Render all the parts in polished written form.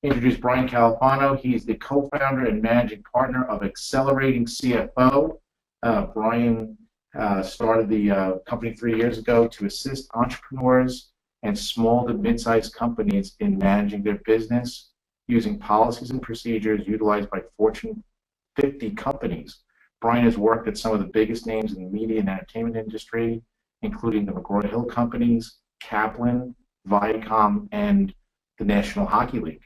introduce Brian Califano. He's the co-founder and managing partner of AcceleratingCFO. Brian started the company 3 years ago to assist entrepreneurs and small to mid-sized companies in managing their business using policies and procedures utilized by Fortune 50 companies. Brian has worked at some of the biggest names in the media and entertainment industry, including the McGraw-Hill companies, Kaplan, Viacom, and the National Hockey League.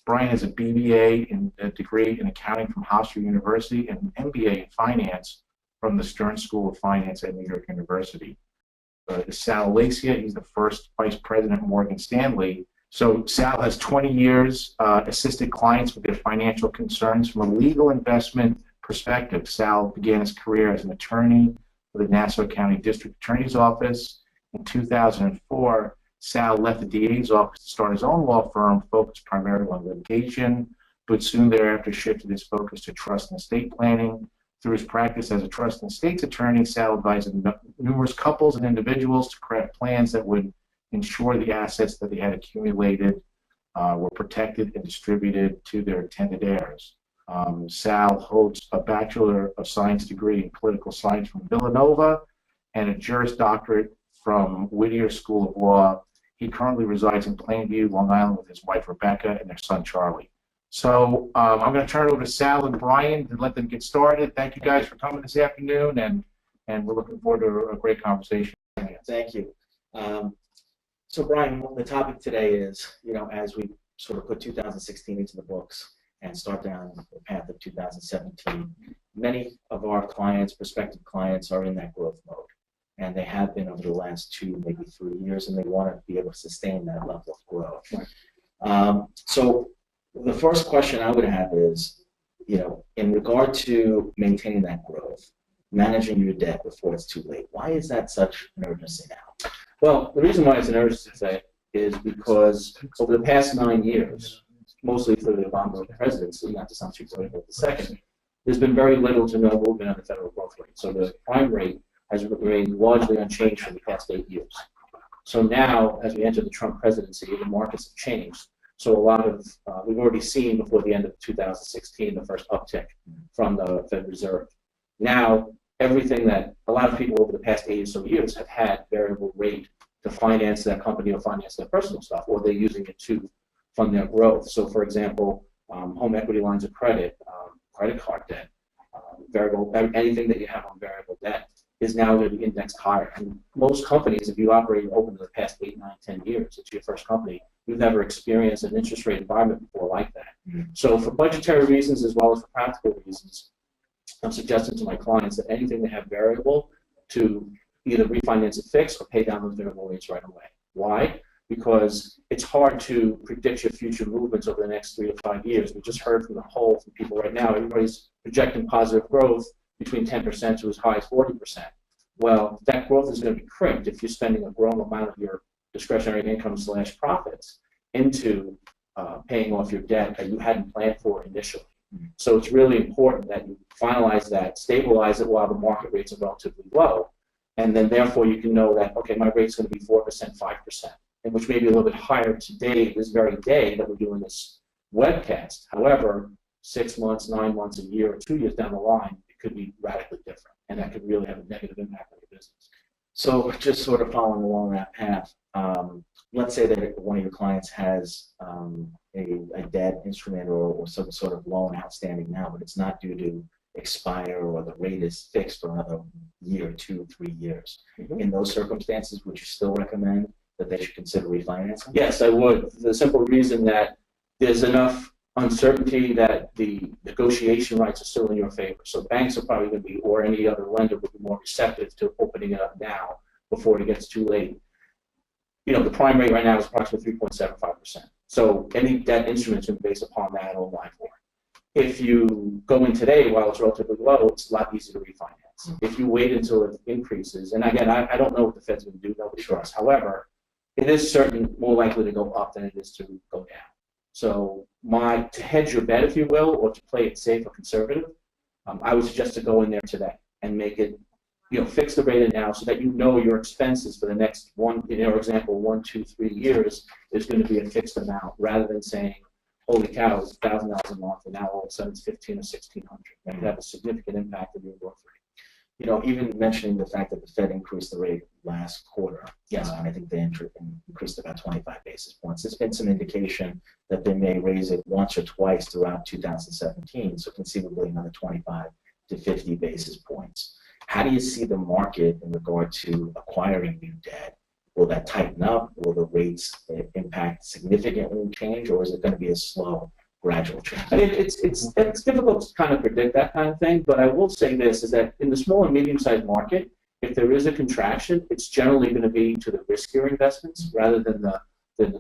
Brian has a BBA and a degree in accounting from Hofstra University and an MBA in finance from the Stern School of Finance at New York University. Sal Alesia, he's the first vice president of Morgan Stanley. So Sal has 20 years assisted clients with their financial concerns from a legal investment perspective. Sal began his career as an attorney for the Nassau County District Attorney's Office. In 2004, Sal left the DA's office to start his own law firm focused primarily on litigation, but soon thereafter shifted his focus to trust and estate planning. Through his practice as a trust and estates attorney, Sal advised numerous couples and individuals to craft plans that would ensure the assets that they had accumulated were protected and distributed to their intended heirs. Sal holds a Bachelor of Science degree in Political Science from Villanova and a Juris Doctorate from Whittier School of Law. He currently resides in Plainview, Long Island, with his wife Rebecca and their son Charlie. So I'm going to turn it over to Sal and Brian and let them get started. Thank you guys for coming this afternoon, and we're looking forward to a great conversation. Thank you. So Brian, the topic today is, as we sort of put 2016 into the books and start down the path of 2017, many of our clients, prospective clients, are in that growth mode. And they have been over the last 2, maybe 3 years, and they want to be able to sustain that level of growth. So the first question I would have is, in regard to maintaining that growth, managing your debt before it's too late, why is that such an urgency now? Well, the reason why it's an urgency today is because over the past 9 years, mostly through the Obama presidency, not to sound too political the second, there's been very little to no movement on the federal growth rate. So the prime rate has remained largely unchanged for the past 8 years. So now, as we enter the Trump presidency, the markets have changed. So a lot of, we've already seen before the end of 2016 the first uptick from the Fed Reserve. Now, everything that a lot of people over the past 8 or so years have had variable rate to finance their company or finance their personal stuff, or they're using it to fund their growth. So, for example, home equity lines of credit, credit card debt, variable, anything that you have on variable debt is now going to be indexed higher. And most companies, if you operate open to the past 8, 9, 10 years, it's your first company, you've never experienced an interest rate environment before like that. So for budgetary reasons as well as for practical reasons, I'm suggesting to my clients that anything they have variable to either refinance it fixed or pay down those variable rates right away. Why? Because it's hard to predict your future movements over the next 3 to 5 years. We just heard from the poll from people right now, everybody's projecting positive growth between 10% to as high as 40%. Well, that growth is going to be crimped if you're spending a growing amount of your discretionary income / profits into paying off your debt that you hadn't planned for initially. So it's really important that you finalize that, stabilize it while the market rates are relatively low, and then therefore you can know that, okay, my rate's going to be 4%, 5%, and which may be a little bit higher today, this very day that we're doing this webcast. However, 6 months, 9 months, a year, or 2 years down the line, it could be radically different, and that could really have a negative impact on your business. So just sort of following along that path, let's say that one of your clients has a debt instrument or some sort of loan outstanding now, but it's not due to expire or the rate is fixed for another year, 2, 3 years. In those circumstances, would you still recommend that they should consider refinancing? Yes, I would. For the simple reason that there's enough uncertainty that the negotiation rights are still in your favor. So banks are probably going to be, or any other lender would be more receptive to opening it up now before it gets too late. The prime rate right now is approximately 3.75%. So any debt instrument is going to be based upon that or LIBOR. If you go in today while it's relatively low, it's a lot easier to refinance. If you wait until it increases, and again, I don't know what the Fed's going to do, nobody knows. However, it is certainly more likely to go up than it is to go down. So to hedge your bet, if you will, or to play it safe or conservative, I would suggest to go in there today and make it, fix the rate now so that your expenses for the next example, 1, 2, 3 years is going to be a fixed amount rather than saying, holy cow, it's $1,000 a month, and now all of a sudden it's 1,500 or 1,600. Right? It have a significant impact on your growth rate. You know, even mentioning the fact that the Fed increased the rate last quarter, Yes. and I think they increased about 25 basis points. There's been some indication that they may raise it once or twice throughout 2017, so conceivably another 25 to 50 basis points. How do you see the market in regard to acquiring new debt? Will that tighten up? Will the rates impact significantly change, or is it going to be a slow, gradual change? I mean, it's difficult to kind of predict that kind of thing, but I will say this, is that in the small and medium-sized market, if there is a contraction, it's generally going to be to the riskier investments rather than the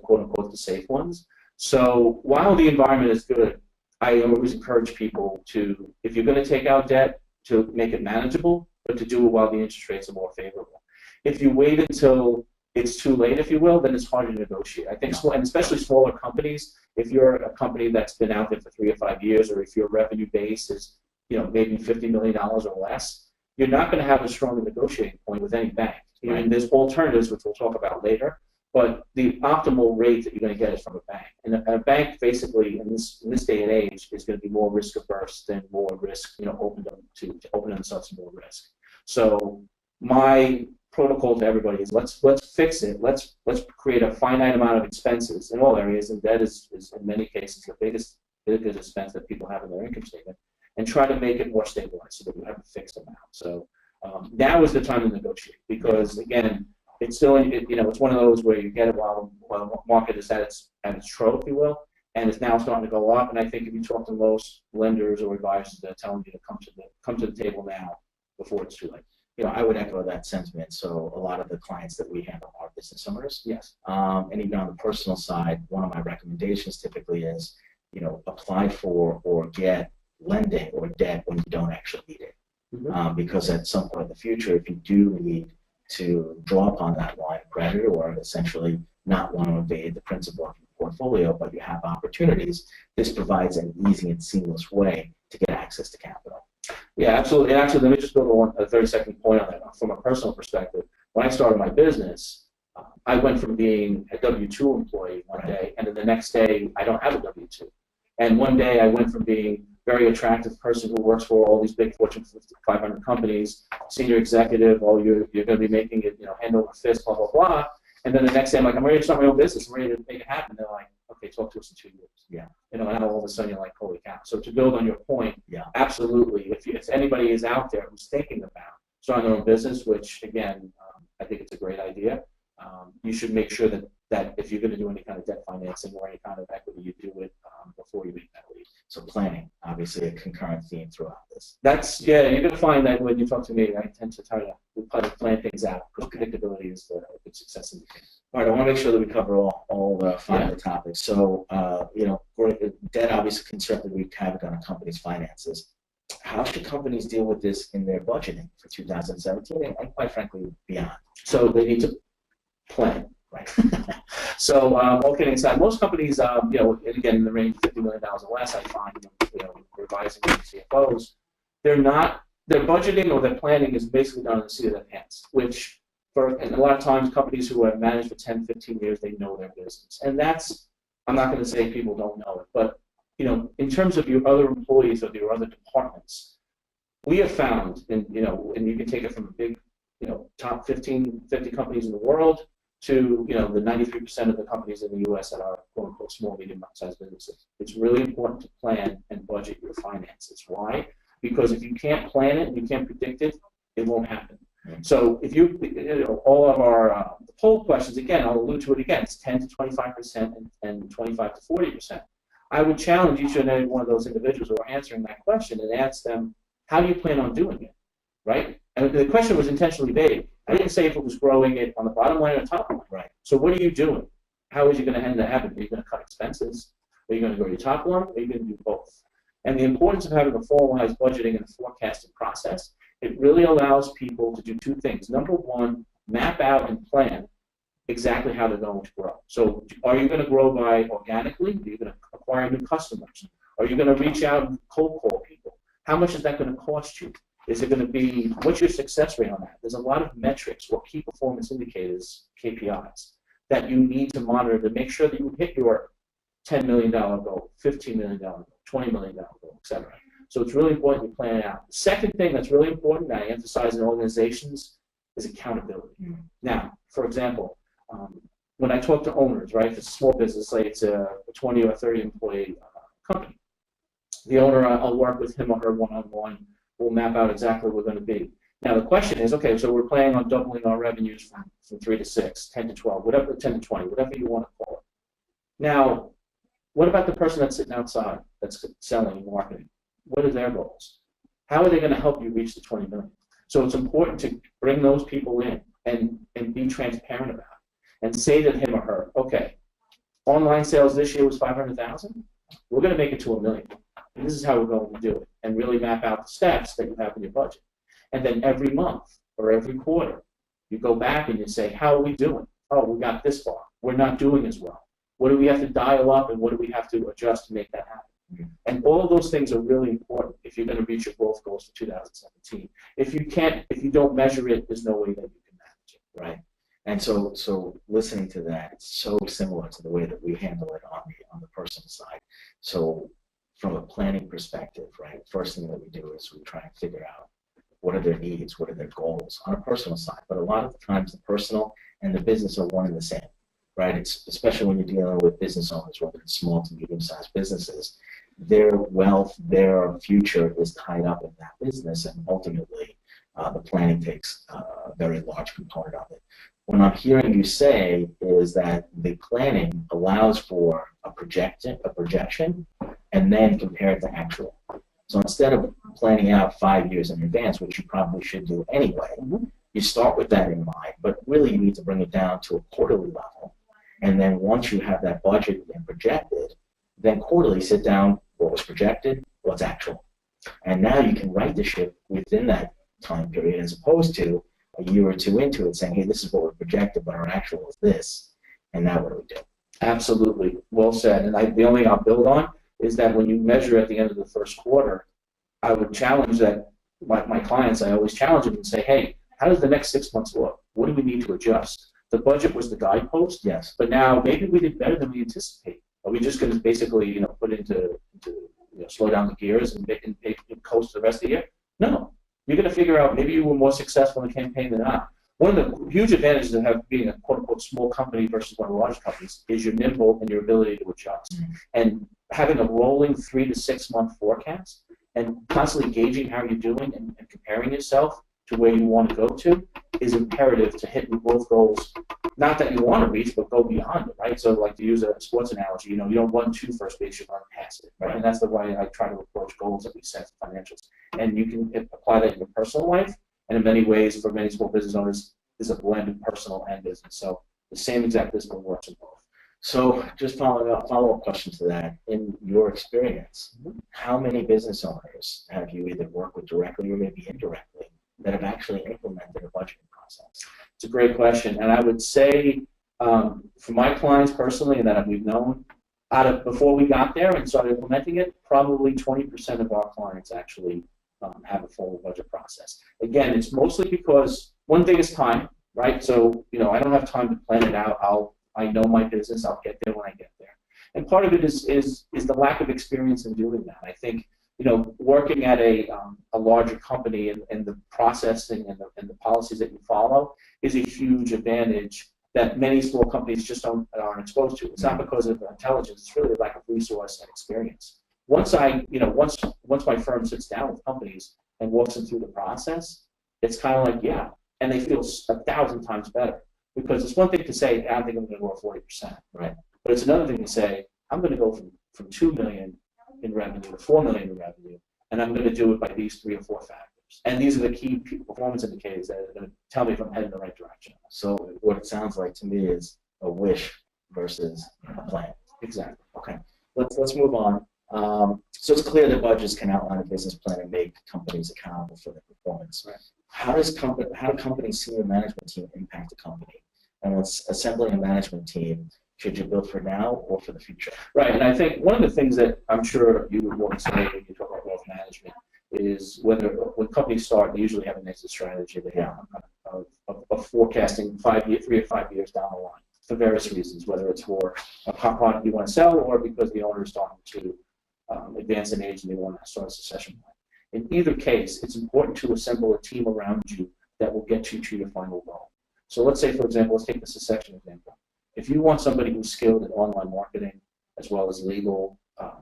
quote-unquote the safe ones. So while the environment is good, I always encourage people to, if you're going to take out debt, to make it manageable, but to do it while the interest rates are more favorable. If you wait until it's too late, if you will, then it's hard to negotiate. I think, and especially smaller companies, if you're a company that's been out there for 3 or 5 years, or if your revenue base is, maybe $50 million or less, you're not going to have a strong negotiating point with any bank. Right. And there's alternatives, which we'll talk about later, but the optimal rate that you're going to get is from a bank. And a bank, basically, in this day and age, is going to be more risk averse than more risk, open to open themselves to more risk. So my protocol to everybody is let's fix it. Let's create a finite amount of expenses in all areas, and debt is in many cases the biggest expense that people have in their income statement, and try to make it more stabilized so that you have a fixed amount. So now is the time to negotiate, because again, it's still it's one of those where you get it while the market is at its trough, if you will, and it's now starting to go up. And I think if you talk to most lenders or advisors, they're telling you to come to the table now before it's too late. I would echo that sentiment. So a lot of the clients that we handle are business owners. Yes. And even on the personal side, one of my recommendations typically is, apply for or get lending or debt when you don't actually need it. Mm-hmm. Because at some point in the future, if you do need to draw upon that line of credit, or essentially not want to evade the principal of your portfolio, but you have opportunities, this provides an easy and seamless way to get access to capital. Yeah, absolutely. And actually, let me just go to a 30-second point on that. From a personal perspective, when I started my business, I went from being a W-2 employee one day, and then the next day, I don't have a W-2. And one day, I went from being a very attractive person who works for all these big Fortune 500 companies, senior executive, you're going to be making it, hand over fist, blah, blah, blah. And then the next day, I'm like, I'm ready to start my own business. I'm ready to make it happen. They're like, okay, talk to us in 2 years. Yeah. And now all of a sudden you're like, holy cow. So to build on your point, yeah, absolutely. If anybody is out there who's thinking about starting their own business, which again, I think it's a great idea, you should make sure that if you're going to do any kind of debt financing or any kind of equity, you do it before you make that leap. So planning, obviously a concurrent theme throughout this. You're going to find that when you talk to me, I tend to try to plan things out, because predictability is the good success indicator. All right, I want to make sure that we cover all the 5 of the topics. So, debt obviously can certainly wreak havoc on a company's finances. How should companies deal with this in their budgeting for 2017 and quite frankly, beyond? So they need to plan. Right. So, all kidding aside, most companies, again, in the range of $50 million or less, I find, revising CFOs, their budgeting or their planning is basically done in the seat of their pants, which, and a lot of times, companies who have managed for 10, 15 years, they know their business. And I'm not going to say people don't know it, but, in terms of your other employees or your other departments, we have found, and you can take it from a big, top 50 companies in the world, to the 93% of the companies in the U.S. that are quote-unquote small, medium-sized businesses. It's really important to plan and budget your finances. Why? Because if you can't plan it and you can't predict it, it won't happen. Mm-hmm. So if all of our poll questions, again, I'll allude to it again, it's 10 to 25% and 25 to 40%. I would challenge each and every one of those individuals who are answering that question and ask them, how do you plan on doing it, right? And the question was intentionally vague. I didn't say if it was growing it on the bottom line or the top line. Right. So what are you doing? How is you going to end that happen? Are you going to cut expenses? Are you going to go to your top line? Or are you going to do both? And the importance of having a formalized budgeting and a forecasting process, it really allows people to do 2 things. Number one, map out and plan exactly how they're going to grow. So are you going to grow by organically? Are you going to acquire new customers? Are you going to reach out and cold call people? How much is that going to cost you? Is it going to be, what's your success rate on that? There's a lot of metrics or key performance indicators, KPIs, that you need to monitor to make sure that you hit your $10 million goal, $15 million goal, $20 million goal, etc. So it's really important you plan it out. The second thing that's really important that I emphasize in organizations is accountability. Now, for example, when I talk to owners, right, if it's a small business, like it's a 20 or 30 employee company, the owner, I'll work with him or her one-on-one. We'll map out exactly what we're going to be. Now, the question is, okay, so we're planning on doubling our revenues from 3 to 6, 10 to 12, whatever, 10 to 20, whatever you want to call it. Now, what about the person that's sitting outside that's selling and marketing? What are their goals? How are they going to help you reach the 20 million? So it's important to bring those people in and be transparent about it and say to him or her, okay, online sales this year was 500,000. We're going to make it to $1 million. And this is how we're going to do it, and really map out the steps that you have in your budget. And then every month or every quarter, you go back and you say, how are we doing? Oh, we got this far. We're not doing as well. What do we have to dial up, and what do we have to adjust to make that happen? And all of those things are really important if you're going to reach your growth goals for 2017. If you don't measure it, there's no way that you can manage it. Right. And so listening to that, it's so similar to the way that we handle it on the personal side. So from a planning perspective, right, first thing that we do is we try and figure out what are their needs, what are their goals on a personal side. But a lot of the times the personal and the business are one and the same, right? It's especially when you're dealing with business owners, whether it's small to medium-sized businesses, their wealth, their future is tied up in that business, and ultimately the planning takes a very large component of it. What I'm hearing you say is that the planning allows for a projection, and then compare it to actual. So instead of planning out 5 years in advance, which you probably should do anyway, you start with that in mind, but really you need to bring it down to a quarterly level. And then once you have that budget and projected, then quarterly sit down, what was projected, what's actual. And now you can right the ship within that time period, as opposed to a year or two into it saying, hey, this is what we projected, but our actual is this. And now what do we do? Absolutely. Well said. And the only thing I'll build on is that when you measure at the end of the first quarter, I would challenge that my clients, I always challenge them and say, hey, how does the next 6 months look? What do we need to adjust? The budget was the guidepost, yes, but now maybe we did better than we anticipated. Are we just going to basically, put into slow down the gears and coast the rest of the year? No. You're going to figure out maybe you were more successful in the campaign than not. One of the huge advantages of being a quote-unquote small company versus one of the large companies is you're nimble and your ability to adjust. Mm-hmm. And having a rolling 3 to 6 month forecast and constantly gauging how you're doing and comparing yourself to where you want to go to is imperative to hit your growth goals. Not that you want to reach, but go beyond it, right? So, like to use a sports analogy, you don't run to first base, you run past it, right? And that's the way I try to approach goals that we set for financials. And you can apply that in your personal life, and in many ways, for many small business owners, is a blend of personal and business. So the same exact discipline works in both. So just follow-up question to that. In your experience, how many business owners have you either worked with directly or maybe indirectly that have actually implemented a budgeting process? It's a great question, and I would say for my clients personally, and that we've known, before we got there and started implementing it, probably 20% of our clients actually have a formal budget process. Again, it's mostly because one thing is time, right? So I don't have time to plan it out. I know my business. I'll get there when I get there. And part of it is the lack of experience in doing that. I think working at a larger company and the processing and the policies that you follow is a huge advantage that many small companies just aren't exposed to. It's not because of intelligence; it's really a lack of resource and experience. Once my firm sits down with companies and walks them through the process, it's kind of like, yeah, and they feel 1,000 times better. Because it's one thing to say, I think I'm going to grow 40%, right? But it's another thing to say, I'm going to go from $2 million in revenue to $4 million in revenue, and I'm going to do it by these 3 or 4 factors. And these are the key performance indicators that are going to tell me if I'm heading in the right direction. So what it sounds like to me is a wish versus a plan. Exactly. Okay. Let's move on. So it's clear that budgets can outline a business plan and make companies accountable for their performance. Right. How do companies' senior management team impact the company? And what's assembling a management team should you build for now or for the future? Right, and I think one of the things that I'm sure you would want to say when you talk about wealth management is when companies start, they usually have an exit strategy they have of forecasting 3 or 5 years down the line. for various reasons, whether it's for a product you want to sell or because the owner is starting to advance in age and they want to start a succession plan. In either case, it's important to assemble a team around you that will get you to your final goal. So let's say, for example, let's take the succession example. If you want somebody who's skilled in online marketing, as well as legal,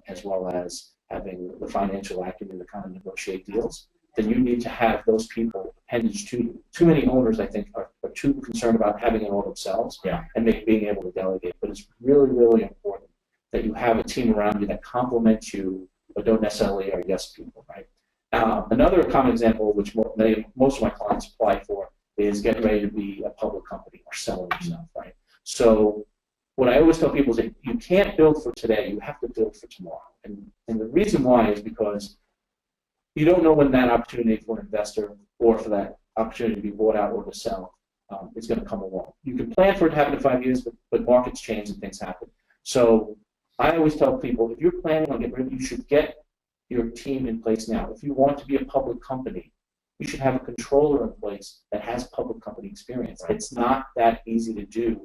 as well as having the financial acumen to kind of negotiate deals, then you need to have those people appendage to you. Too many owners, I think, are too concerned about having it all themselves and being able to delegate. But it's really, really important that you have a team around you that complements you, but don't necessarily are yes people, right? Another common example, which most of my clients apply for, is getting ready to be a public company or selling yourself, right? So what I always tell people is that you can't build for today, you have to build for tomorrow. And the reason why is because you don't know when that opportunity for an investor or for that opportunity to be bought out or to sell is going to come along. You can plan for it to happen in 5 years, but markets change and things happen. So I always tell people, if you're planning on getting rid of it, you should get your team in place now. If you want to be a public company, you should have a controller in place that has public company experience. Right. It's not that easy to do,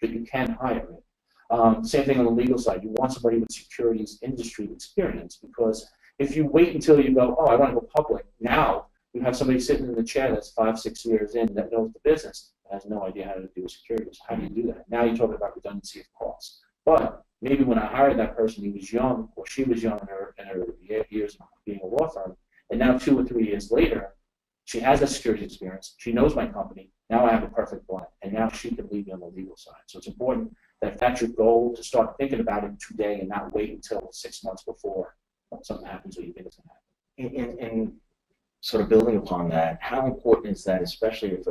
but you can hire it. Same thing on the legal side. You want somebody with securities industry experience, because if you wait until you go, oh, I want to go public, now you have somebody sitting in the chair that's 5, 6 years in that knows the business, has no idea how to do securities. How do you do that? Now you're talking about redundancy of costs. But maybe when I hired that person, he was young, or she was young in her years of being a law firm, and now 2 or 3 years later, she has a security experience. She knows my company. Now I have a perfect blend, and now she can lead me on the legal side. So it's important that if that's your goal, to start thinking about it today and not wait until 6 months before something happens or you think it's going to happen. And sort of building upon that, how important is that, especially if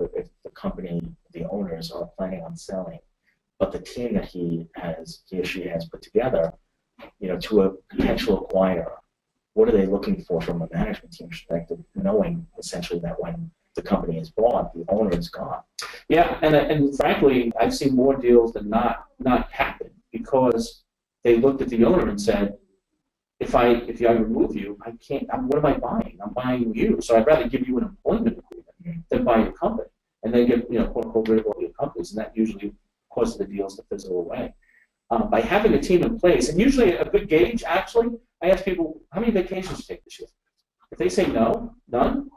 the company, the owners are planning on selling, but the team that he or she has put together, to a potential acquirer, what are they looking for from a management team perspective, knowing essentially that when the company is bought, the owner is gone? Yeah, and frankly, I've seen more deals than not happen because they looked at the owner and said, if I remove you, I can't. What am I buying? I'm buying you. So I'd rather give you an employment agreement than buy your company, and then get quote unquote rid of all your companies, and that usually causes the deals to fizzle away. By having a team in place, and usually a good gauge, actually, I ask people, how many vacations you take this year? If they say no, none,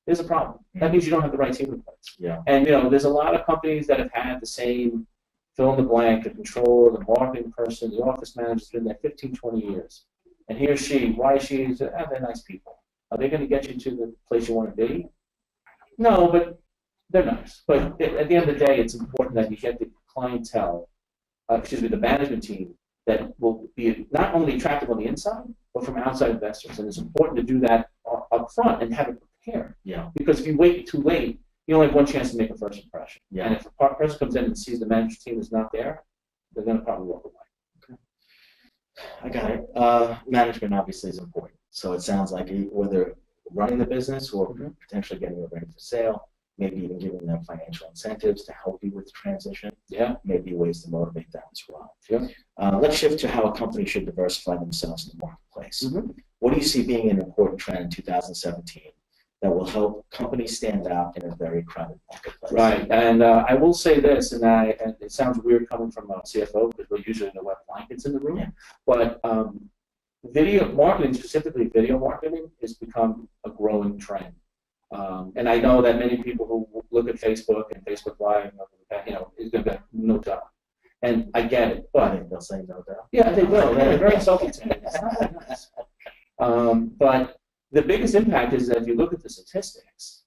there's a problem. That means you don't have the right team in place. Yeah. And there's a lot of companies that have had the same fill in the blank, the controller, the marketing person, the office manager's been there 15, 20 years. And he or she, why is she? They're nice people. Are they going to get you to the place you want to be? No, but they're nice. But at the end of the day, it's important that you get the clientele, the management team, that will be not only attractive on the inside, but from outside investors. And it's important to do that up front and have it prepared. Yeah. Because if you wait too late, you only have one chance to make a first impression. Yeah. And if a person comes in and sees the management team is not there, they're going to probably walk away. I got it. Management obviously is important. So it sounds like whether running the business or potentially getting it ready for sale, maybe even giving them financial incentives to help you with the transition. Yeah. Maybe ways to motivate them as well. Yeah. Let's shift to how a company should diversify themselves in the marketplace. What do you see being an important trend in 2017 that will help companies stand out in a very crowded marketplace? Right, and I will say this, and it sounds weird coming from a CFO because we're usually the web blankets in the room, but video marketing, specifically video marketing, has become a growing trend. And I know that many people who look at Facebook and Facebook Live, is going to be no doubt. And I get it, but they'll say no doubt. Yeah, they will. They're very insulting to me. It's not that nice. But the biggest impact is that if you look at the statistics,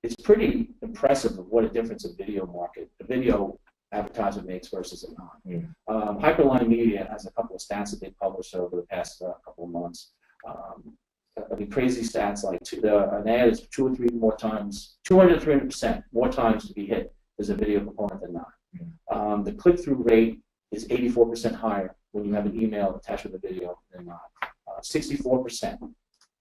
it's pretty impressive of what a difference a video advertisement makes versus a non. Hyperline Media has a couple of stats that they published over the past couple of months. Crazy stats like an ad is 200 to 300% more times to be hit as a video component than not. The click-through rate is 84% higher when you have an email attached with a video than not. 64%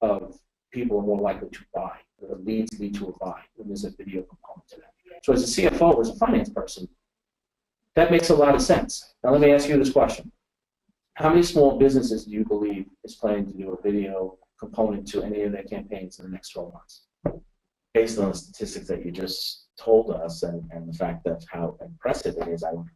of people are more likely to buy. The leads lead to a buy when there's a video component to that. So as a CFO, as a finance person, that makes a lot of sense. Now let me ask you this question. How many small businesses do you believe is planning to do a video component to any of their campaigns in the next 12 months? based on the statistics that you just told us and the fact of how impressive it is, I would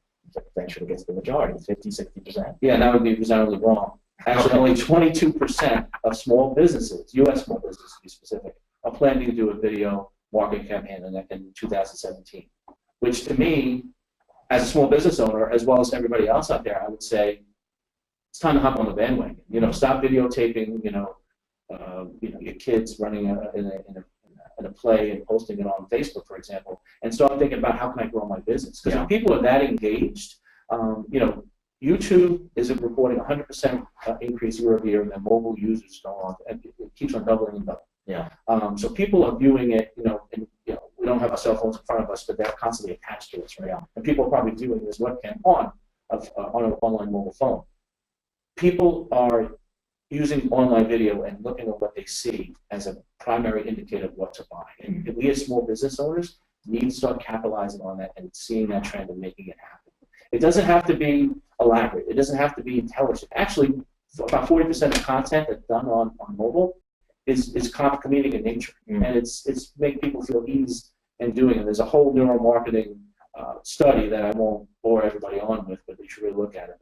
venture to get to the majority, 50, 60%. Yeah, that would be resoundingly wrong. Actually, only 22% of small businesses, U.S. small businesses to be specific, are planning to do a video marketing campaign in 2017. Which to me, as a small business owner, as well as everybody else out there, I would say it's time to hop on the bandwagon. You know, stop videotaping. Your kids running in a play and posting it on Facebook, for example, and start thinking about how can I grow my business? Because if people are that engaged, YouTube is reporting 100% increase year over year in their mobile users going on, and it keeps on doubling and doubling. Yeah. So people are viewing it, and we don't have our cell phones in front of us, but they're constantly attached to us, right? And people are probably viewing this webcam on an online mobile phone. People are using online video and looking at what they see as a primary indicator of what to buy. And we as small business owners need to start capitalizing on that and seeing that trend and making it happen. It doesn't have to be elaborate. It doesn't have to be intelligent. Actually, about 40% of content that's done on mobile is comedic in nature, and it's make people feel ease in doing it. There's a whole neuromarketing study that I won't bore everybody on with, but you should really look at it.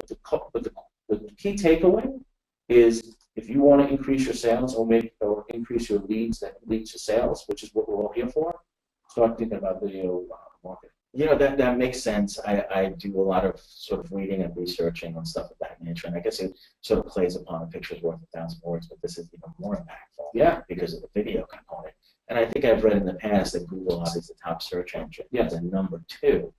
But the key takeaway is if you want to increase your sales or increase your leads that lead to sales, which is what we're all here for, start thinking about video marketing. That makes sense. I do a lot of sort of reading and researching and stuff of that nature, and I guess it sort of plays upon a picture's worth 1,000 words, but this is even more impactful. Yeah. Because of the video component. And I think I've read in the past that Google is the top search engine. Yes. And number 2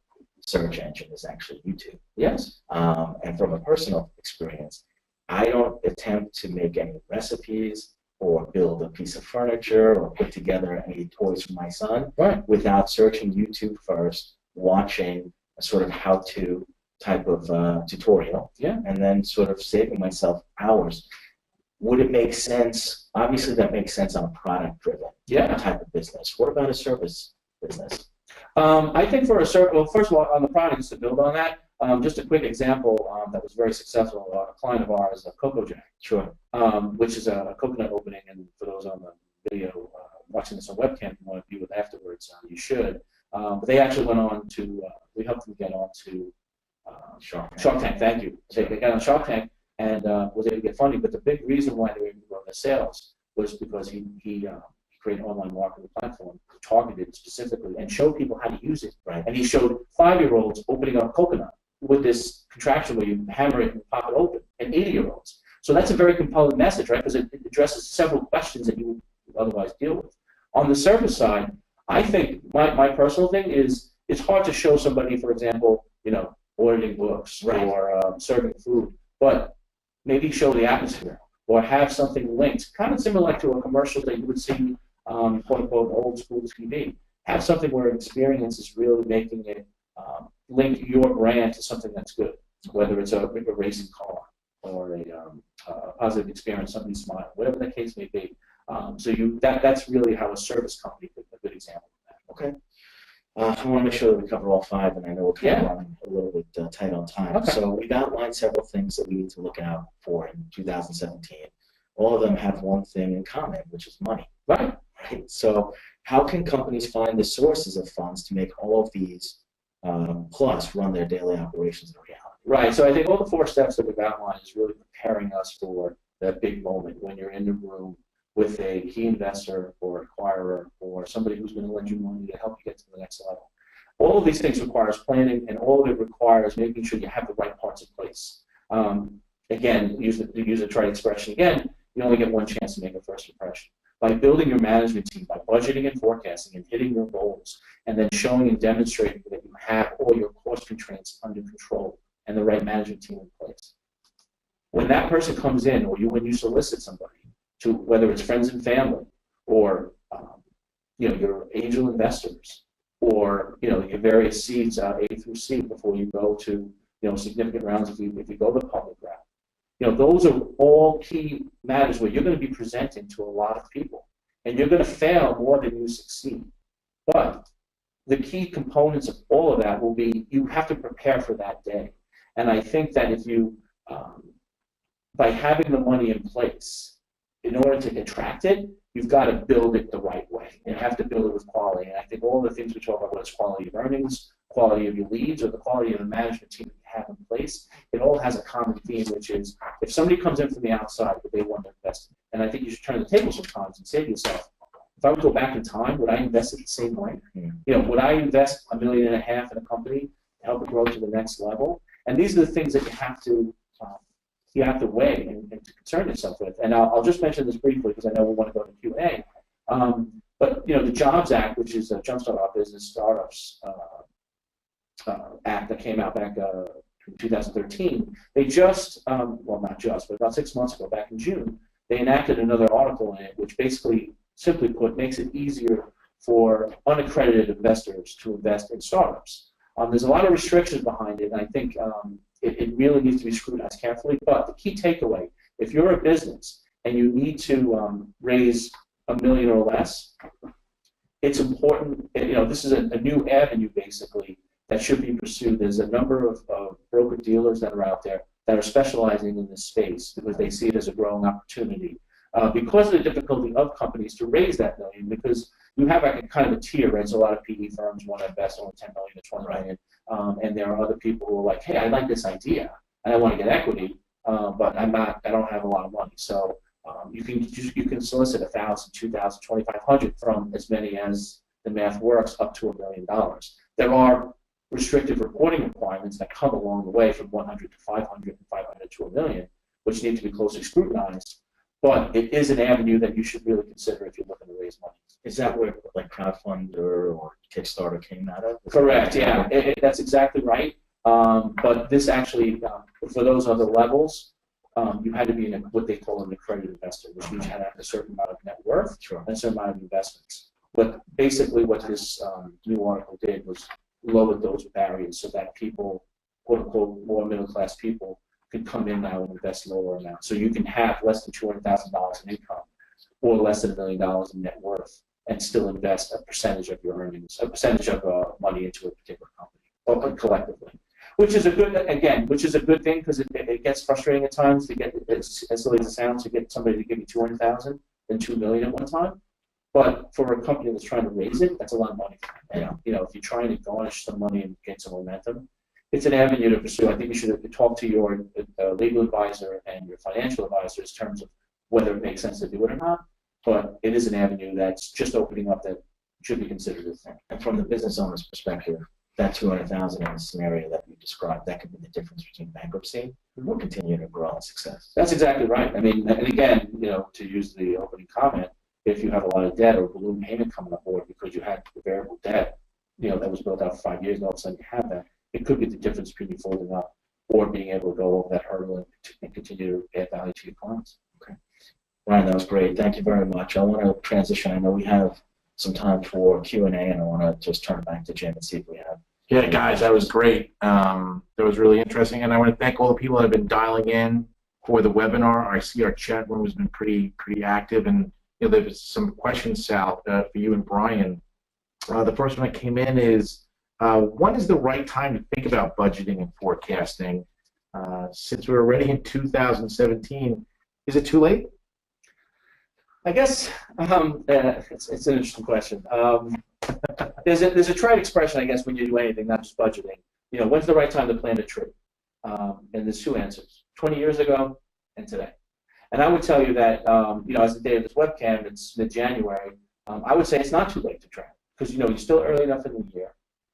search engine is actually YouTube. Yes. And from a personal experience, I don't attempt to make any recipes or build a piece of furniture or put together any toys for my son without searching YouTube first, watching a sort of how-to type of tutorial, and then sort of saving myself hours. Would it make sense? Obviously, that makes sense on a product-driven type of business. What about a service business? I think for a service, well, first of all, on the product, to build on that, just a quick example that was very successful. A client of ours, Coco Jack, which is a coconut opening, and for those on the video watching this on webcam, if you want to view it afterwards, you should. But they actually went on to, we helped them get on to Shark Tank. Thank you. They got on Shark Tank and was able to get funding. But the big reason why they were able to grow their sales was because he created an online marketing platform targeted specifically and showed people how to use it. Right. And he showed 5-year-olds opening up coconut with this contraption where you hammer it and pop it open, and 80-year-olds. So that's a very compelling message, right? Because it addresses several questions that you would otherwise deal with. On the service side, I think my personal thing is it's hard to show somebody, for example, ordering books or serving food, but maybe show the atmosphere or have something linked, kind of similar to a commercial that you would see, quote unquote, old school TV. Have something where experience is really making it link your brand to something that's good, whether it's a racing car or a positive experience, somebody smile, whatever the case may be. So that's really how a service company could be a good example of that. Okay. I want to make sure that we cover all 5, and I know we're kind of running a little bit tight on time. Okay. So we've outlined several things that we need to look out for in 2017. All of them have one thing in common, which is money. Right. So how can companies find the sources of funds to make all of these plus run their daily operations in reality? Right. So I think all the 4 steps that we've outlined is really preparing us for that big moment when you're in the room with a key investor or acquirer or somebody who's going to lend you money to help you get to the next level. All of these things requires planning, and all of it requires making sure you have the right parts in place. Again, to use a trite expression again, you only get one chance to make a first impression. By building your management team, by budgeting and forecasting and hitting your goals, and then showing and demonstrating that you have all your cost constraints under control and the right management team in place. When that person comes in, or when you solicit somebody, to whether it's friends and family, or your angel investors, or your various seeds, A through C, before you go to significant rounds if you go the public route. Those are all key matters where you're going to be presenting to a lot of people, and you're going to fail more than you succeed. But the key components of all of that will be you have to prepare for that day. And I think that if you, by having the money in place, in order to attract it, you've got to build it the right way. You have to build it with quality. And I think all the things we talk about, whether it's quality of earnings, quality of your leads, or the quality of the management team that you have in place, it all has a common theme, which is if somebody comes in from the outside that they want to invest in, and I think you should turn the table sometimes and say to yourself, if I would go back in time, would I invest it the same way? You know, would I invest $1.5 million in a company to help it grow to the next level? And these are the things that you have to weigh and to concern yourself with. And I'll just mention this briefly because I know we want to go to Q&A. But you know, the Jobs Act, which is a Jumpstart Our Business Startups Act that came out back in 2013, they just, well, not just, but about 6 months ago, back in June, they enacted another article in it, which basically, simply put, makes it easier for unaccredited investors to invest in startups. There's a lot of restrictions behind it, and I think it really needs to be scrutinized carefully. But the key takeaway, if you're a business and you need to raise $1 million or less, it's important. You know, this is a new avenue basically that should be pursued. There's a number of broker dealers that are out there that are specializing in this space because they see it as a growing opportunity. Because of the difficulty of companies to raise that million, because you have a kind of a tier, right? So a lot of PE firms want to invest only $10 million to $20 million, and there are other people who are like, hey, I like this idea and I want to get equity, but I don't have a lot of money. So you can solicit 1,000, 2,000, 2,500 from as many as the math works up to $1 million. There are restrictive reporting requirements that come along the way from 100 to 500 and 500 to $1 million, which need to be closely scrutinized. But it is an avenue that you should really consider if you're looking to raise money. Is that where like crowdfunder or Kickstarter came out of? Correct. Yeah, that's exactly right. But this actually, for those other levels, you had to be what they call an accredited investor, which means you had to have a certain amount of net worth and a certain amount of investments. But basically, what this new article did was lowered those barriers so that people, quote unquote, more middle class people, could come in now and invest lower amounts. So you can have less than $200,000 in income or less than $1 million in net worth and still invest a percentage of your earnings, a percentage of money into a particular company or collectively. Which is a good thing because it gets frustrating at times to get, as silly as it sounds, to get somebody to give you $200,000 and $2 million at one time. But for a company that's trying to raise it, that's a lot of money. And you know, if you're trying to garnish some money and get some momentum, it's an avenue to pursue. I think you should talk to your legal advisor and your financial advisor in terms of whether it makes sense to do it or not. But it is an avenue that's just opening up that should be considered a thing. And from the business owner's perspective, that $200,000 in the scenario that you described, that could be the difference between bankruptcy or continuing to grow and success. That's exactly right. I mean, and again, you know, to use the opening comment, if you have a lot of debt or balloon payment coming up, or because you had the variable debt, you know, that was built out for 5 years, and all of a sudden you have that, it could be the difference between you folding up or being able to go over that hurdle and continue to add value to your clients. Okay. Ryan, that was great. Thank you very much. I want to transition. I know we have some time for Q&A, and I want to just turn it back to Jim and see if we have. Yeah, guys, that was great. That was really interesting, and I want to thank all the people that have been dialing in for the webinar. I see our chat room has been pretty active, and you know, there's some questions, Sal, for you and Brian. The first one that came in is, when is the right time to think about budgeting and forecasting? Since we're already in 2017, is it too late? I guess it's an interesting question. There's a trite expression, I guess, when you do anything, not just budgeting. You know, when's the right time to plant a tree? And there's two answers: 20 years ago and today. And I would tell you that, you know, as the day of this webcam, it's mid-January. I would say it's not too late to try, because you know you're still early enough in the year,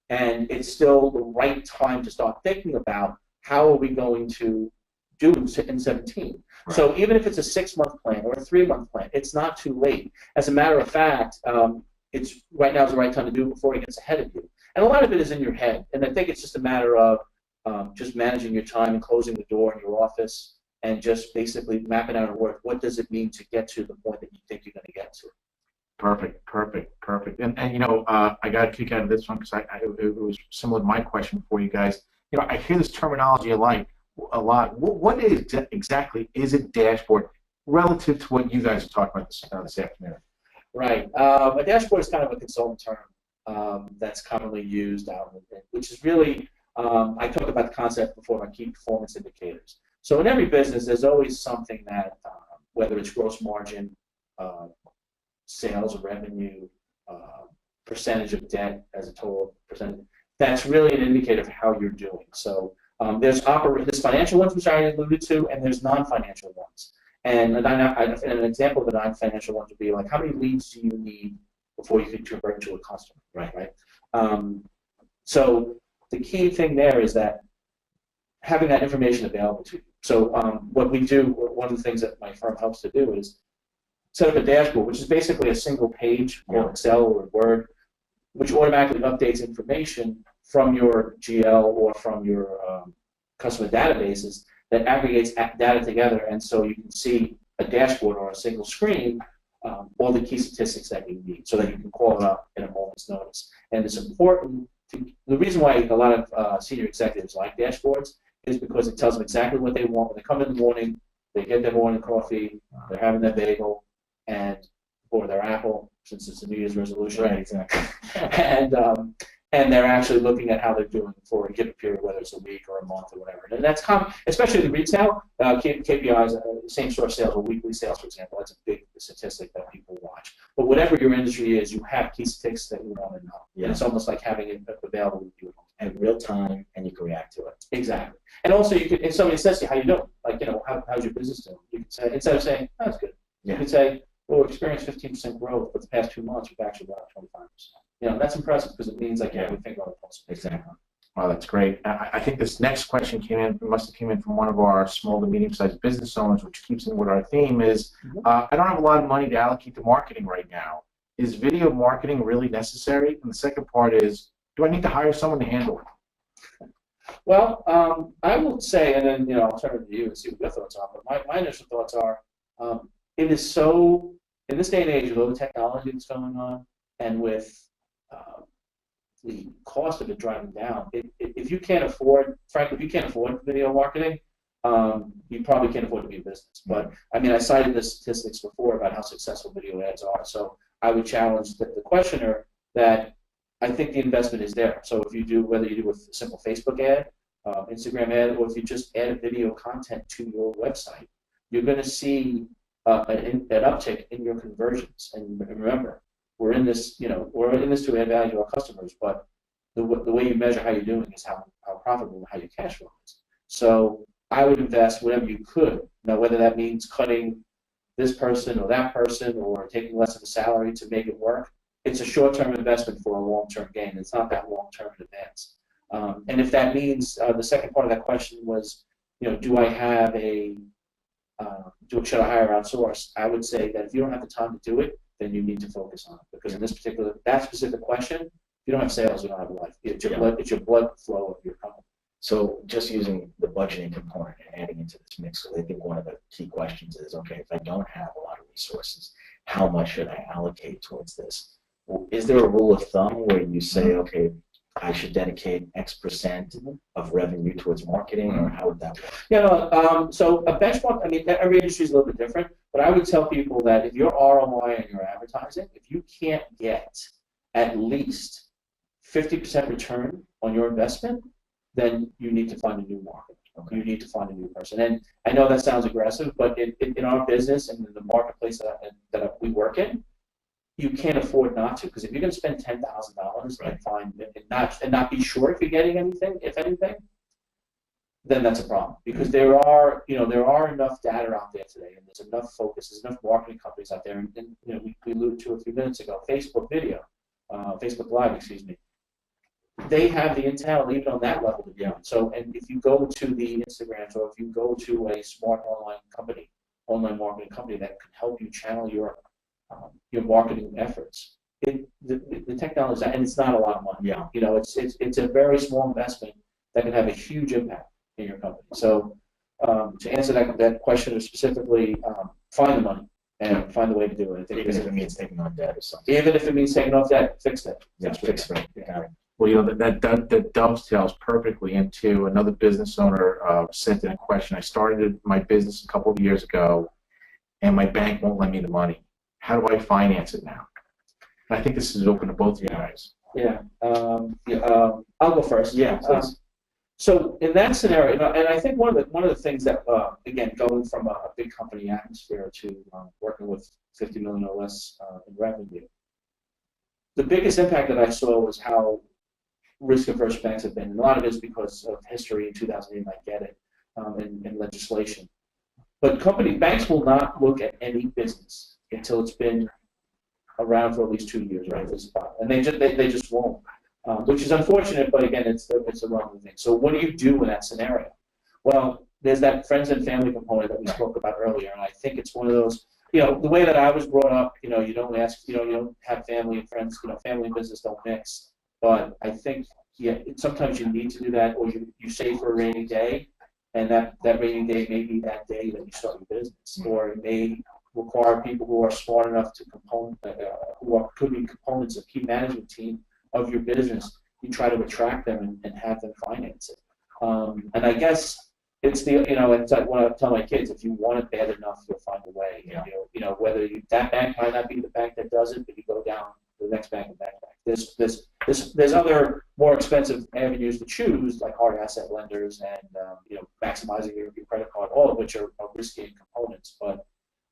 and it's still the right time to start thinking about how are we going to do in 17. Right. So even if it's a 6-month plan or a 3-month plan, it's not too late. As a matter of fact, it's right now is the right time to do it before it gets ahead of you. And a lot of it is in your head, and I think it's just a matter of just managing your time and closing the door in your office and just basically mapping out and work. What does it mean to get to the point that you think you're going to get to? Perfect. And you know, I got a kick out of this one because it was similar to my question for you guys. You know, I hear this terminology a lot. What exactly is a dashboard relative to what you guys are talking about this afternoon? Right. A dashboard is kind of a consultant term that's commonly used out, which is really, I talked about the concept before about key performance indicators. So in every business, there's always something that, whether it's gross margin, sales revenue, percentage of debt as a total percentage, that's really an indicator of how you're doing. So there's financial ones, which I alluded to, and there's non-financial ones. And an example of the non-financial ones would be like, how many leads do you need before you can convert into a customer, right? So the key thing there is that having that information available to you. So what we do, one of the things that my firm helps to do is set up a dashboard, which is basically a single page or Excel or Word, which automatically updates information from your GL or from your customer databases that aggregates data together, and so you can see a dashboard or a single screen, all the key statistics that you need, so that you can call it up in a moment's notice. And it's important. The reason why a lot of senior executives like dashboards is because it tells them exactly what they want. When they come in the morning, they get their morning coffee, they're having their bagel, or their apple, since it's a New Year's resolution. Right, exactly. And they're actually looking at how they're doing for a given period, whether it's a week or a month or whatever. And that's common, especially in retail. KPIs, same store sales or weekly sales, for example, that's a big statistic that people watch. But whatever your industry is, you have key statistics that you want to know. Yeah. And it's almost like having it available with you in real time, and you can react to it. Exactly. And also, you could, if somebody says to you, how you doing? Like, how's your business doing? You can say, instead of saying, oh, that's good, you can say, well, we experienced 15% growth, but the past 2 months we've actually got 25%. That's impressive because it means like everything on the pulse. Exactly. Wow, that's great. I think this next question must have came in from one of our small to medium-sized business owners, which keeps in with our theme is, I don't have a lot of money to allocate to marketing right now. Is video marketing really necessary? And the second part is, do I need to hire someone to handle it? Well, I will say, and then I'll turn it to you and see what your thoughts are. But my initial thoughts are, it is so, in this day and age, with all the technology that's going on, and with the cost of it driving down, if you can't afford, frankly, if you can't afford video marketing, you probably can't afford to be a business. But I mean, I cited the statistics before about how successful video ads are. So I would challenge the questioner that I think the investment is there. So if you do, whether you do a simple Facebook ad, Instagram ad, or if you just add video content to your website, you're going to see an uptick in your conversions. And remember, we're in this to add value to our customers, but the way you measure how you're doing is how profitable and how your cash flow is. So I would invest whatever you could. Now, whether that means cutting this person or that person or taking less of a salary to make it work, it's a short-term investment for a long-term gain. It's not that long-term in advance. And if that means, the second part of that question was, do I have should I hire outsource? I would say that if you don't have the time to do it, then you need to focus on it. Because in that specific question, if you don't have sales, you don't have life. It's your blood flow of your company. So just using the budgeting component and adding into this mix, so I think one of the key questions is, okay, if I don't have a lot of resources, how much should I allocate towards this? Is there a rule of thumb where you say, okay, I should dedicate X% of revenue towards marketing, or how would that work? So a benchmark, I mean, every industry is a little bit different, but I would tell people that if your ROI on your advertising, if you can't get at least 50% return on your investment, then you need to find a new market. Okay. You need to find a new person. And I know that sounds aggressive, but in our business and in the marketplace that we work in, you can't afford not to, because if you're going to spend $10,000 and not be sure if you're getting anything, if anything, then that's a problem. Because there are enough data out there today, and there's enough focus, there's enough marketing companies out there, and we alluded to a few minutes ago, Facebook Live, excuse me. They have the intel even on that level to do. So, and if you go to the Instagrams, or if you go to a smart online marketing company that can help you channel your marketing efforts, the technology, and it's not a lot of money. Yeah. It's a very small investment that can have a huge impact in your company. So to answer that question specifically, find the money and find the way to do it. Even if it means taking on debt or something. Even if it means taking off debt, fix it. Yeah, fix it. Yeah. Well, that dovetails perfectly into another business owner sent in a question. I started my business a couple of years ago, and my bank won't lend me the money. How do I finance it now? And I think this is open to both of you guys. Yeah. I'll go first. Yeah, please. So in that scenario, and I think one of the things that again, going from a big company atmosphere to working with 50 million or less in revenue, the biggest impact that I saw was how risk-averse banks have been. And a lot of it is because of history in 2008, I get it, and legislation. But banks will not look at any business until it's been around for at least 2 years, right? And they just won't, which is unfortunate. But again, it's the wrong thing. So what do you do in that scenario? Well, there's that friends and family component that we spoke about earlier, and I think it's one of those. The way that I was brought up, you don't ask, you don't have family and friends, family and business don't mix. But I think, sometimes you need to do that, or you save for a rainy day, and that rainy day may be that day that you start your business, or it may require people who are smart enough to could be components of key management team of your business. You try to attract them and have them finance it. And I guess it's it's like when I tell my kids, if you want it bad enough, you'll find a way. Yeah. Whether that bank might not be the bank that does it, but you go down to the next bank and that bank. There's other more expensive avenues to choose, like hard asset lenders and maximizing your credit card, all of which are risky components. But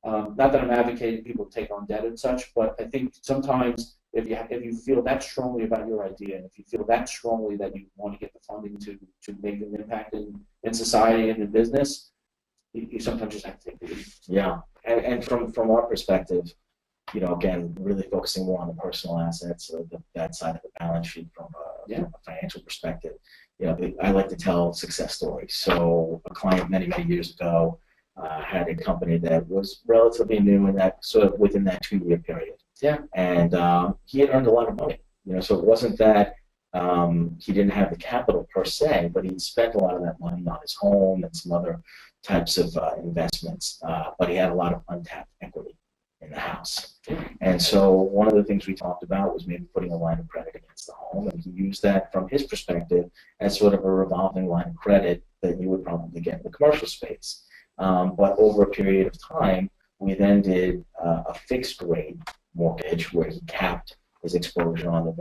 not that I'm advocating people take on debt and such, but I think sometimes if you feel that strongly about your idea, and if you feel that strongly that you want to get the funding to make an impact in society and in business, you sometimes just have to take the lead. Yeah, and from our perspective, again, really focusing more on the personal assets, that side of the balance sheet from a financial perspective. I like to tell success stories. So a client many years ago had a company that was relatively new in that within that 2-year period. Yeah. And he had earned a lot of money. So it wasn't that he didn't have the capital per se, but he'd spent a lot of that money on his home and some other types of investments. But he had a lot of untapped equity in the house. And so one of the things we talked about was maybe putting a line of credit against the home, and he used that from his perspective as sort of a revolving line of credit that you would probably get in the commercial space. But over a period of time, we then did a fixed rate mortgage where he capped his exposure on the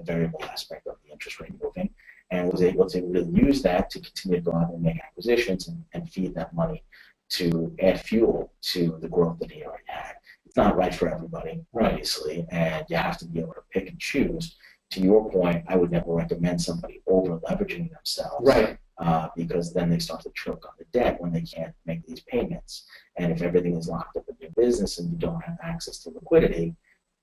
variable aspect of the interest rate moving, and was able to really use that to continue to go out and make acquisitions and feed that money to add fuel to the growth that he already had. It's not right for everybody, obviously, and you have to be able to pick and choose. To your point, I would never recommend somebody over leveraging themselves, right? Because then they start to choke on the debt when they can't make these payments. And if everything is locked up in your business and you don't have access to liquidity,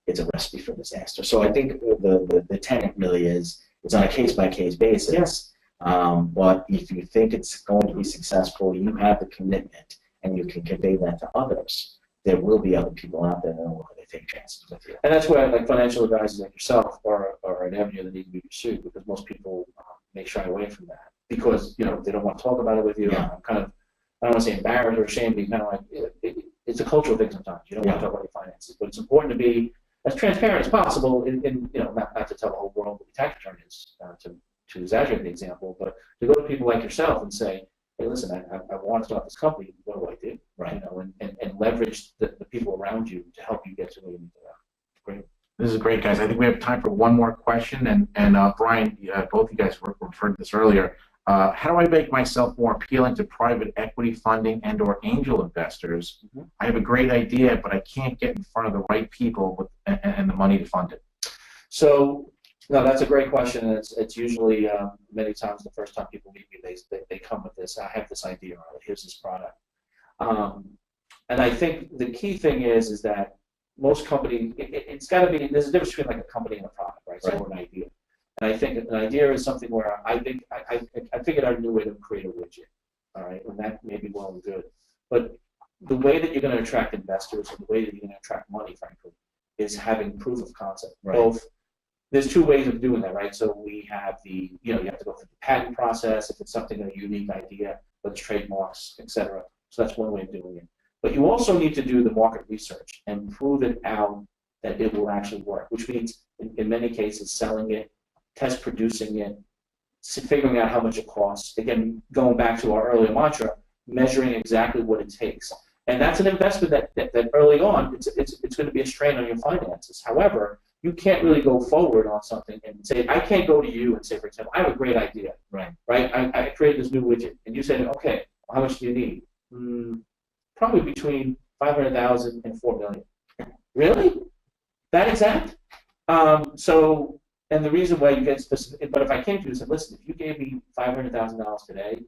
it's a recipe for disaster. So I think the tenet really is it's on a case-by-case basis. Yes. But if you think it's going to be successful, you have the commitment, and you can convey that to others, there will be other people out there that will take chances with you. And that's where financial advisors like yourself are an avenue that need to be pursued, because most people may shy away from that because they don't want to talk about it with you. Yeah. I don't want to say embarrassed or ashamed, but kind of like it's a cultural thing sometimes. You don't want to talk about your finances, but it's important to be as transparent as possible. Not to tell the whole world what your tax return is, to exaggerate the example, but to go to people like yourself and say, hey, listen, I want to start this company. What do I do? Right. And leverage the people around you to help you get to where you need to go. Great. This is great, guys. I think we have time for one more question. And Brian, both of you guys referred to this earlier. How do I make myself more appealing to private equity funding and/or angel investors? Mm-hmm. I have a great idea, but I can't get in front of the right people and the money to fund it. So, no, that's a great question. And it's usually many times the first time people meet me, they come with this. I have this idea, or here's this product. And I think the key thing is that most companies, it's got to be, there's a difference between like a company and a product, right? So an idea. And I think an idea is something where I figured out a new way to create a widget, all right? And that may be well and good. But the way that you're going to attract investors and the way that you're going to attract money, frankly, is having proof of concept. Right. There's two ways of doing that, right? So we have you have to go through the patent process if it's something, a unique idea, whether it's trademarks, et cetera. So that's one way of doing it. But you also need to do the market research and prove it out that it will actually work, which means in many cases selling it, test producing it, figuring out how much it costs. Again, going back to our earlier mantra, measuring exactly what it takes. And that's an investment that early on, it's going to be a strain on your finances. However, you can't really go forward on something and say, I can't go to you and say, for example, I have a great idea. Right. I created this new widget, and you said, okay, how much do you need? Probably between 500,000 and 4 million. Really? That exact? And the reason why you get specific, but if I came to you and said, listen, if you gave me $500,000 today,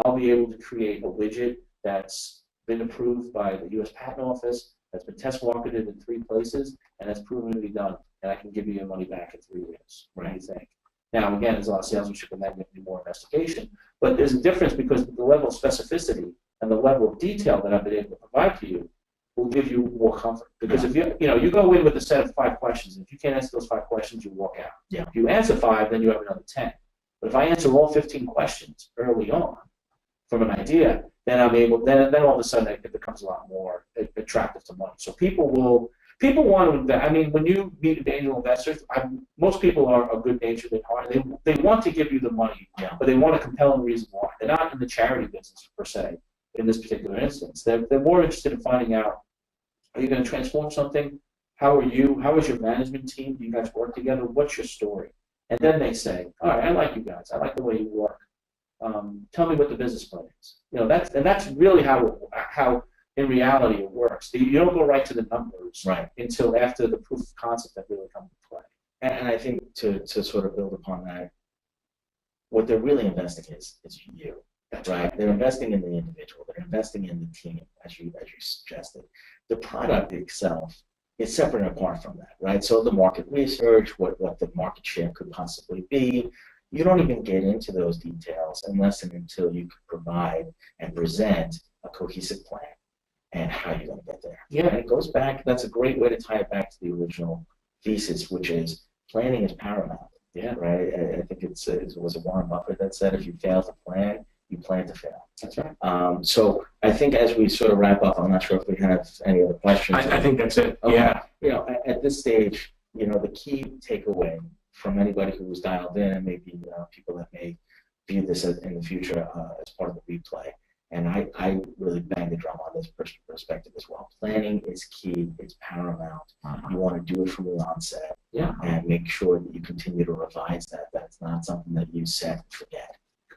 I'll be able to create a widget that's been approved by the U.S. Patent Office, that's been test marketed in 3 places, and that's proven to be done, and I can give you your money back in 3 years. What do you think? Now, again, there's a lot of salesmanship and that may be more investigation, but there's a difference because the level of specificity and the level of detail that I've been able to provide to you will give you more comfort. Because if you go in with a set of 5 questions, and if you can't answer those 5 questions, you walk out. Yeah. If you answer 5, then you have another 10. But if I answer all 15 questions early on from an idea, then I'm able. Then all of a sudden it becomes a lot more attractive to money. So people want to invest. I mean, when you meet angel investors, most people are good-natured at heart. They want to give you the money, but they want a compelling reason why. They're not in the charity business per se. In this particular instance, they're more interested in finding out: are you going to transform something? How are you? How is your management team? Do you guys work together? What's your story? And then they say, all right, I like you guys. I like the way you work. Tell me what the business plan is. That's really how in reality it works. You don't go right to the numbers until after the proof of concept that really comes into play. And I think to sort of build upon that, what they're really investing is you. That's right. They're investing in the individual. They're investing in the team, as you suggested. The product itself is separate and apart from that, right? So the market research, what the market share could possibly be, you don't even get into those details unless and until you can provide and present a cohesive plan and how you're going to get there. Yeah. And it goes back. That's a great way to tie it back to the original thesis, which is planning is paramount. Yeah. Right. I think it was a Warren Buffett that said, if you fail to plan, you plan to fail. That's right. So I think as we sort of wrap up, I'm not sure if we have any other questions. I think that's it. Okay. Yeah. At this stage, the key takeaway from anybody who was dialed in, and maybe people that may view this in the future as part of the replay, and I really bang the drum on this perspective as well. Planning is key. It's paramount. You want to do it from the onset, and make sure that you continue to revise that. That's not something that you set and forget.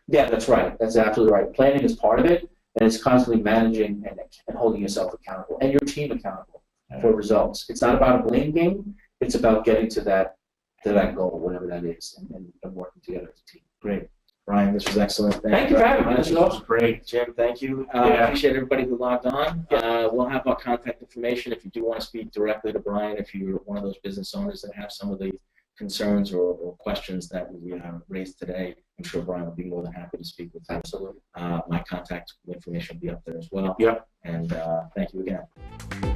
Yeah, that's right. That's absolutely right. Planning is part of it, and it's constantly managing and holding yourself accountable and your team accountable for results. It's not about a blame game. It's about getting to that goal, whatever that is, and working together as a team. Great. Brian, this was excellent. Thank you for having me. This was awesome. Great. Jim, thank you. Appreciate everybody who logged on. We'll have our contact information if you do want to speak directly to Brian, if you're one of those business owners that have some of the concerns or questions that we raised today. I'm sure Brian will be more than happy to speak with you. Absolutely. My contact information will be up there as well. Yep. And thank you again.